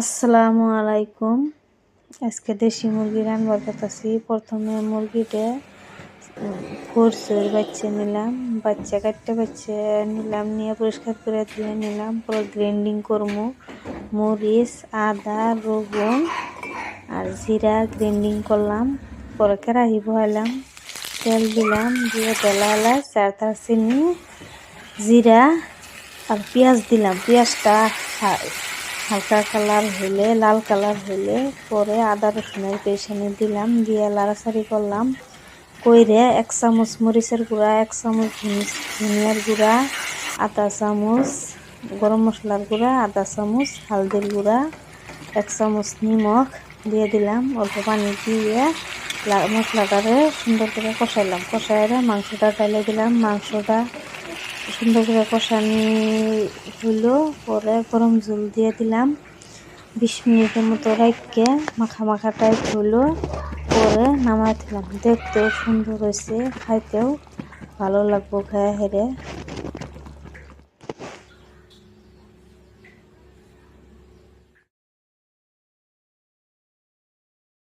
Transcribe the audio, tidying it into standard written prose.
আসসালামু আলাইকুম। আজকে দেশি মুরগি রান্না করতেছি। প্রথমে মুরগিটা ফোরসের বাচ্চা নিলাম, বাচ্চা নিলাম, নিয়ে পরিষ্কার করে ধুয়ে নিলাম। পরে গ্রাইন্ডিং করবো, মরিচ, আদা, রসুন আর জিরা গ্রাইন্ডিং করলাম। পরে কড়াই বহাইলাম, তেল দিলাম, দিয়ে তেলা এলাচ আর দারচিনি, জিরা আর পেঁয়াজ দিলাম। পেঁয়াজটা হালকা কালার হলে, লাল কালার হলে পরে আদা রসুনের পেস্ট দিলাম, দিয়ে লাড়াচাড়ি করলাম। কইরে 1 চামচ মরিচের গুঁড়া, 1 চামচ ধনিয়ার গুঁড়া, আধা চামচ গরম মশলার গুঁড়া, আধা চামচ হালদির গুঁড়া, 1 চামচ নিমখ দিয়ে দিলাম। অল্প পানি দিয়ে মশলাটারে সুন্দর করে কষাইলাম। কষাইলে মাংসটা ঢালে দিলাম। মাংসটা সুন্দর করে কষানি হইলো, পরে গরম জল দিয়ে দিলাম। 20 মিনিটের মতো রাখকে মাখা মাখা টাইপ হইলো, পরে নামাই দিলাম। দেখতেও সুন্দর হয়েছে, খাইতেও ভালো লাগবো খায় হেরে।